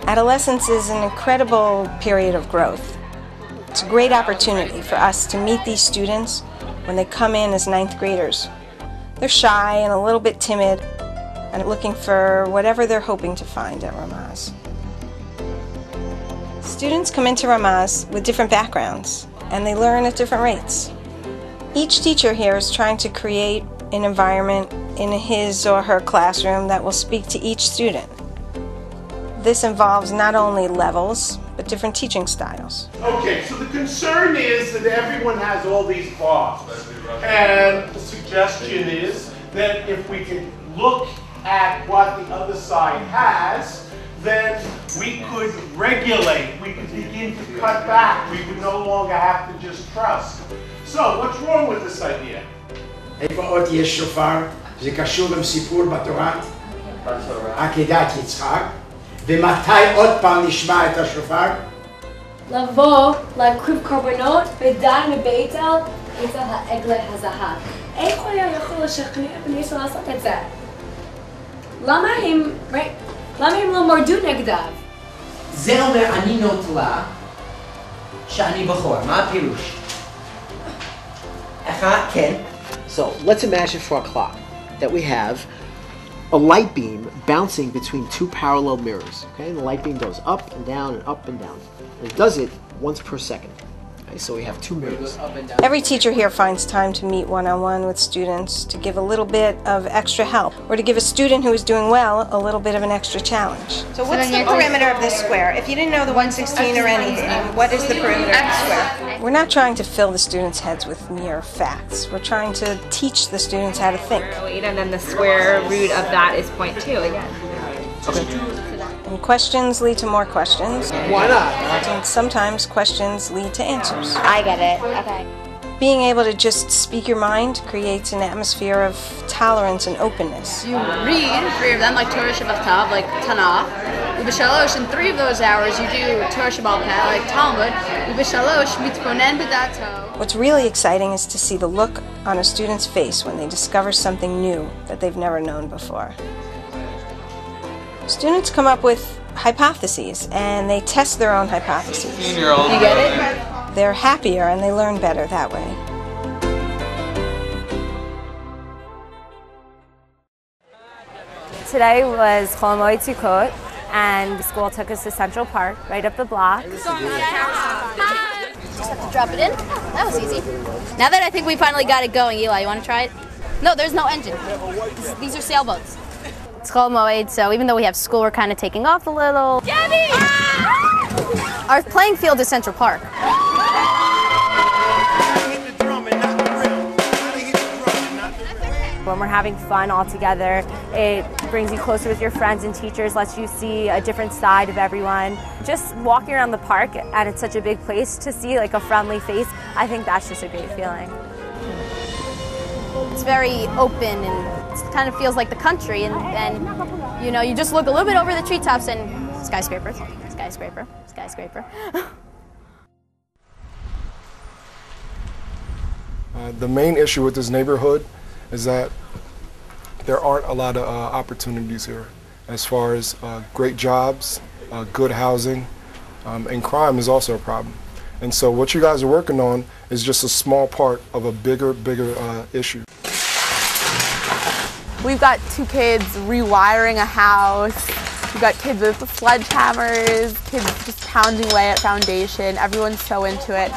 Adolescence is an incredible period of growth. It's a great opportunity for us to meet these students when they come in as ninth graders. They're shy and a little bit timid and looking for whatever they're hoping to find at Ramaz. Students come into Ramaz with different backgrounds and they learn at different rates. Each teacher here is trying to create an environment in his or her classroom that will speak to each student. This involves not only levels, but different teaching styles. Okay, so the concern is that everyone has all these bars. And the suggestion is that if we can look at what the other side has, then we could regulate, we could begin to cut back, we would no longer have to just trust. So, what's wrong with this idea? איפה עוד יש שופר? זה קשור לסיפור בתורה? עקדת יצחק. ומתי עוד פעם נשמע את השופר? לבוא, להקריב קורבנות, ודן מבית אל העגל הזהב. איך הוא היה יכול לשכנע בני ישראל לעשות את זה? למה הם לא מרדו נגדיו? זה אומר אני נוטלה שאני בחור. מה הפירוש? כן. So let's imagine for a clock that we have a light beam bouncing between two parallel mirrors. Okay, and the light beam goes up and down and up and down. And it does it once per second. Okay, so we have two mirrors. Every teacher here finds time to meet one-on-one with students to give a little bit of extra help, or to give a student who is doing well a little bit of an extra challenge. So what's the perimeter of this square? If you didn't know the 116 or anything, what is the perimeter of the square? We're not trying to fill the students' heads with mere facts. We're trying to teach the students how to think. And then the square root of that is 0.2 again. Okay. And questions lead to more questions. Why not? And sometimes questions lead to answers. I get it. Okay. Being able to just speak your mind creates an atmosphere of tolerance and openness. You read 3 of them, like Torah Shabbat, like Tanakh. Ubishalosh, in 3 of those hours you do Torah Shabbat, like Talmud. Ubishalosh, mitbonen b'dato. What's really exciting is to see the look on a student's face when they discover something new that they've never known before. Students come up with hypotheses and they test their own hypotheses. You get it? They're happier and they learn better that way. Today was Chol Hamoed Sukkot, and the school took us to Central Park, right up the block. Just have to drop it in. That was easy. Now that I think we finally got it going, Eli, you want to try it? No, there's no engine. These are sailboats. It's Chol Hamoed, so even though we have school, we're kind of taking off a little. Jenny! Ah! Our playing field is Central Park. When we're having fun all together, it brings you closer with your friends and teachers, lets you see a different side of everyone. Just walking around the park, and it's such a big place, to see like a friendly face, I think that's just a great feeling. It's very open and it kind of feels like the country, and you know, you just look a little bit over the treetops and skyscrapers, skyscraper, skyscraper. The main issue with this neighborhood is that there aren't a lot of opportunities here as far as great jobs, good housing, and crime is also a problem. And so what you guys are working on is just a small part of a bigger issue. We've got 2 kids rewiring a house. We've got kids with sledgehammers, kids just pounding away at foundation. Everyone's so into it.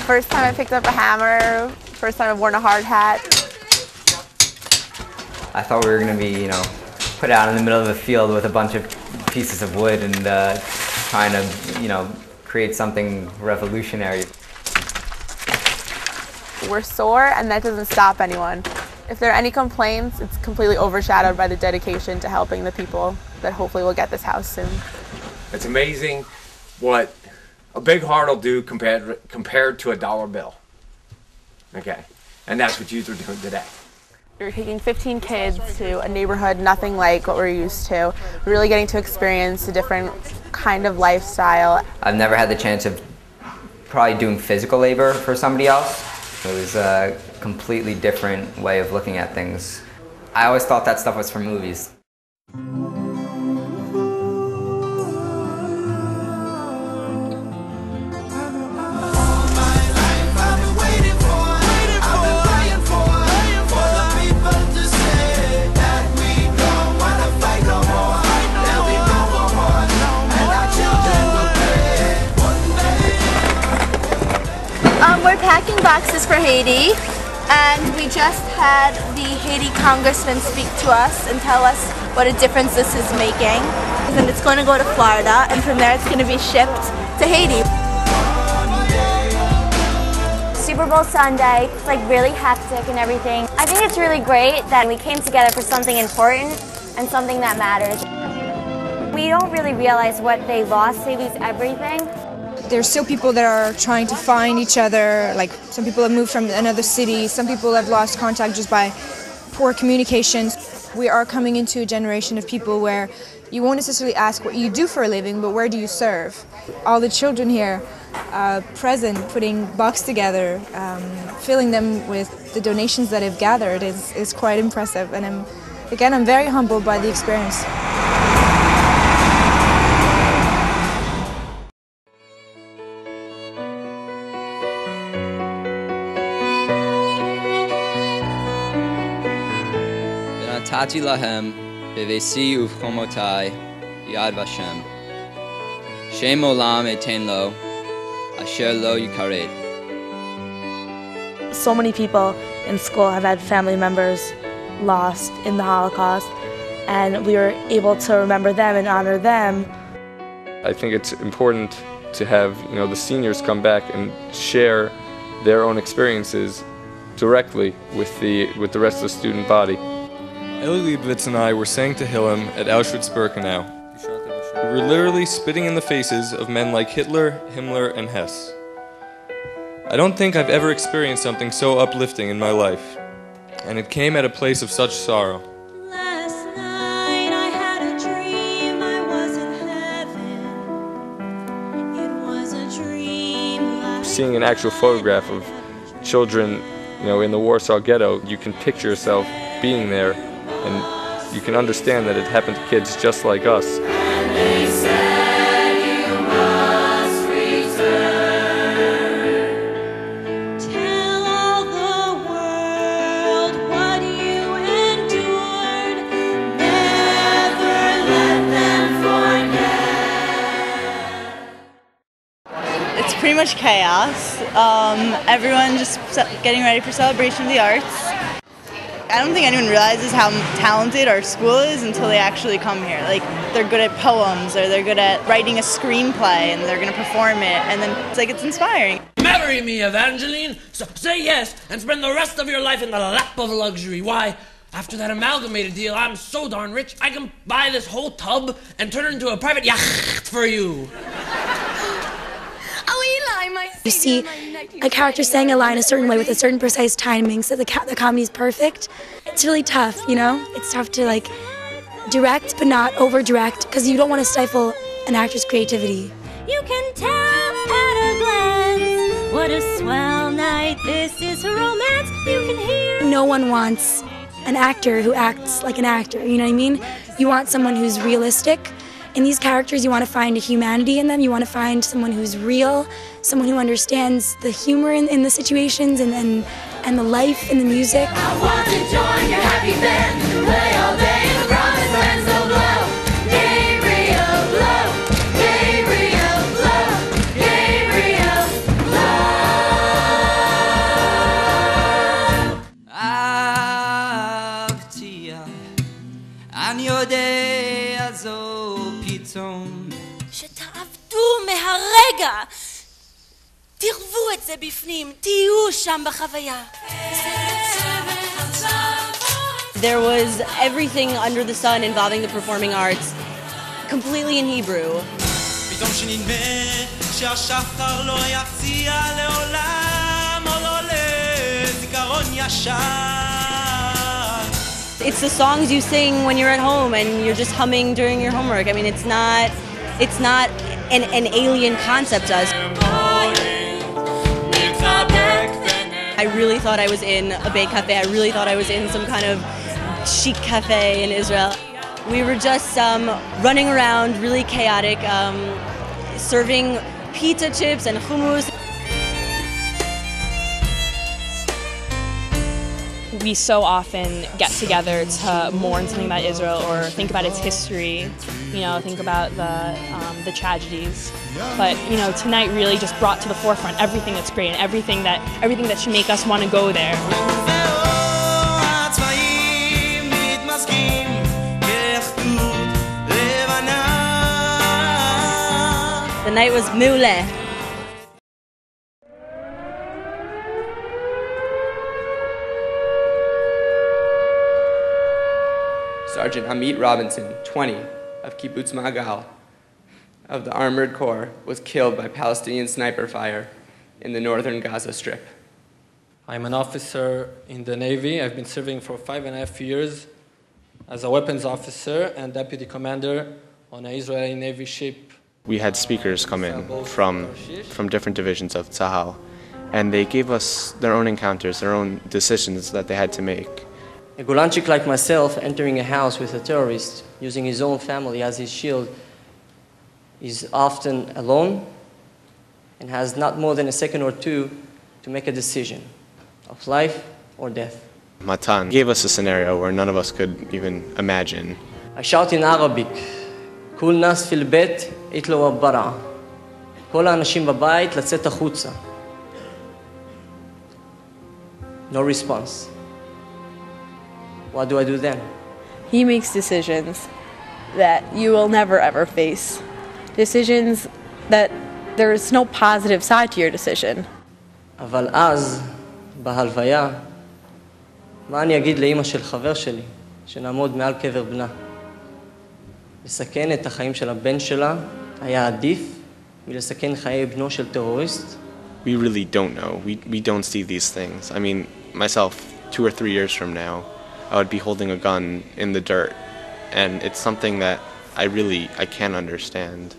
First time I picked up a hammer, first time I've worn a hard hat. I thought we were going to be, put out in the middle of a field with a bunch of pieces of wood and trying to, create something revolutionary. We're sore, and that doesn't stop anyone. If there are any complaints, it's completely overshadowed by the dedication to helping the people that hopefully will get this house soon. It's amazing what a big heart will do compared to a dollar bill. Okay, and that's what youth are doing today. We're taking 15 kids to a neighborhood nothing like what we're used to. We're really getting to experience a different kind of lifestyle. I've never had the chance of probably doing physical labor for somebody else. It was a completely different way of looking at things. I always thought that stuff was for movies. boxes for Haiti, and we just had the Haiti congressman speak to us and tell us what a difference this is making. And it's going to go to Florida, and from there it's going to be shipped to Haiti. Super Bowl Sunday, it's like really hectic and everything. I think it's really great that we came together for something important and something that matters. We don't really realize what they lost. They lose everything. There's still people that are trying to find each other, like some people have moved from another city, some people have lost contact just by poor communications. We are coming into a generation of people where you won't necessarily ask what you do for a living, but where do you serve? All the children here present, putting boxes together, filling them with the donations that they've gathered is quite impressive, and I'm very humbled by the experience. ונתתי להם בביתי ובחומותי יד ושם. שם עולם אתן לו, אשר לא יכרת. So many people in school have had family members lost in the Holocaust, and we were able to remember them and honor them. I think it's important to have the seniors come back and share their own experiences directly with the rest of the student body. Eli Leibovitz and I were saying Tehillim at Auschwitz-Birkenau. We were literally spitting in the faces of men like Hitler, Himmler, and Hess. I don't think I've ever experienced something so uplifting in my life, and it came at a place of such sorrow. Last night I had a dream I was in heaven. It was a dream. Seeing an actual photograph of children, in the Warsaw Ghetto, you can picture yourself being there, and you can understand that it happened to kids just like us. They said you must return. Tell all the world what you endured. Never let them forget. It's pretty much chaos. Everyone just getting ready for Celebration of the Arts. I don't think anyone realizes how talented our school is until they actually come here. Like, they're good at poems, or they're good at writing a screenplay, and they're going to perform it, and then it's inspiring. Marry me, Evangeline! So say yes, and spend the rest of your life in the lap of luxury. Why, after that amalgamated deal, I'm so darn rich, I can buy this whole tub and turn it into a private yacht for you. You see a character saying a line a certain way with a certain precise timing so the comedy is perfect. It's really tough, It's tough to direct but not over direct because you don't want to stifle an actor's creativity. You can tell at a glance what a swell night this is for romance. You can hear. No one wants an actor who acts like an actor, you know what I mean? You want someone who's realistic. In these characters, you want to find a humanity in them. You want to find someone who's real, someone who understands the humor in the situations and the life in the music. I want to join your happy band, play all day in the promised land, so blow, Gabriel, blow, Gabriel, blow, Gabriel, blow. אהבתיה, אני יודע זו פתאום. שתעבדו מהרגע, תרבו את זה בפנים, תהיו שם בחוויה. There was everything under the sun involving the performing arts, completely in Hebrew. פתאום שנדמה שהשחר לא יציע לעולם או לא לזיכרון ישן. It's the songs you sing when you're at home and you're just humming during your homework. I mean, it's not an alien concept to us. I really thought I was in a bake cafe. I really thought I was in some kind of chic cafe in Israel. We were just running around, really chaotic, serving pizza chips and hummus. we so often get together to mourn something about Israel or think about its history, you know, think about the tragedies. But you know, tonight really just brought to the forefront everything that's great and everything that should make us want to go there. The night was מעולה. Sergeant Hamid Robinson, 20, of Kibbutz Magal, of the Armored Corps, was killed by Palestinian sniper fire in the northern Gaza Strip. I'm an officer in the Navy. I've been serving for 5.5 years as a weapons officer and deputy commander on an Israeli Navy ship. We had speakers come in from different divisions of Tzahal, and they gave us their own encounters, their own decisions that they had to make. A Golanchik like myself entering a house with a terrorist, using his own family as his shield, is often alone and has not more than a second or two to make a decision of life or death. Matan gave us a scenario where none of us could even imagine. I shout in Arabic, כול נאס פיל בית יתלו הברע. כל האנשים בבית לצאת החוצה. No response. What do I do then? He makes decisions that you will never ever face. Decisions that there is no positive side to your decision. אבל אז, בהלוויה, מה אני אגיד לאמא של חבר שלי, שנעמוד מעל קבר בנה? לסכן את החיים של הבן שלה היה עדיף מלסכן חיי בנו של טרוריסט? We really don't know. We don't see these things. I mean, myself, 2 or 3 years from now, I would be holding a gun in the dirt, and it's something that I can't understand.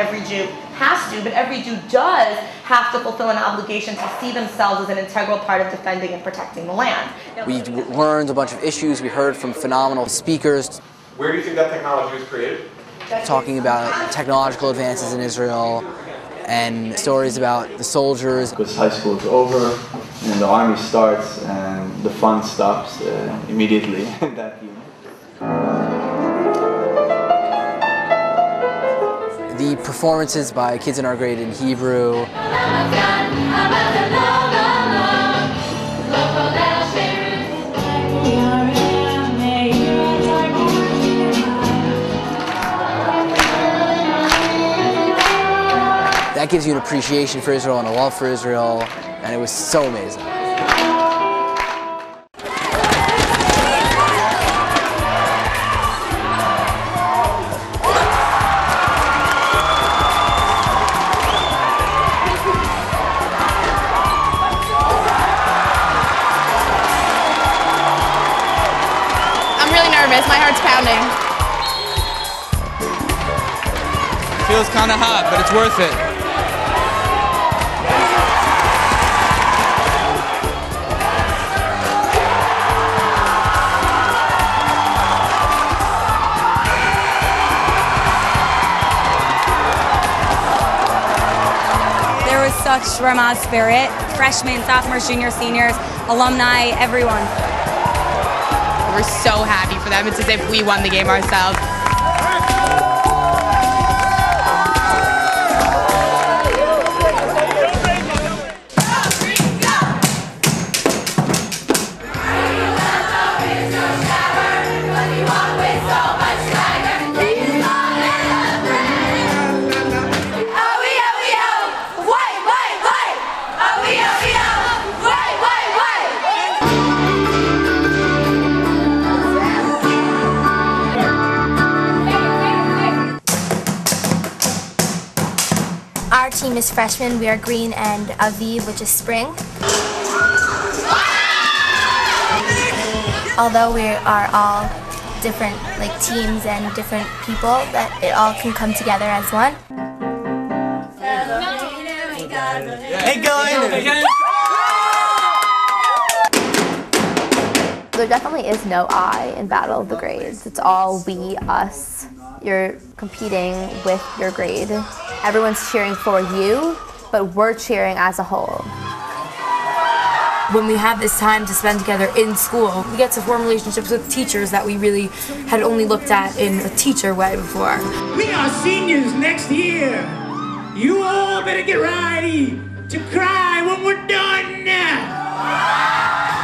Every Jew has to, but every Jew does have to fulfill an obligation to see themselves as an integral part of defending and protecting the land. We learned a bunch of issues, we heard from phenomenal speakers. Where do you think that technology was created? Talking about technological advances in Israel and stories about the soldiers. Because high school is over and the army starts and the fun stops immediately that year. The performances by kids in our grade in Hebrew. That gives you an appreciation for Israel and a love for Israel, and it was so amazing. My heart's pounding. Feels kind of hot, but it's worth it. There was such Ramaz spirit. Freshmen, sophomores, juniors, seniors, alumni, everyone. We're so happy for them. It's as if we won the game ourselves. Our team is freshmen. We are green, and Aviv, which is spring. although we are all different teams and different people, that it all can come together as one. Hey guys! There definitely is no I in Battle of the Grades. It's all we, us. You're competing with your grade. Everyone's cheering for you, but we're cheering as a whole. When we have this time to spend together in school, we get to form relationships with teachers that we really had only looked at in a teacher way before. We are seniors next year. You all better get ready to cry when we're done now.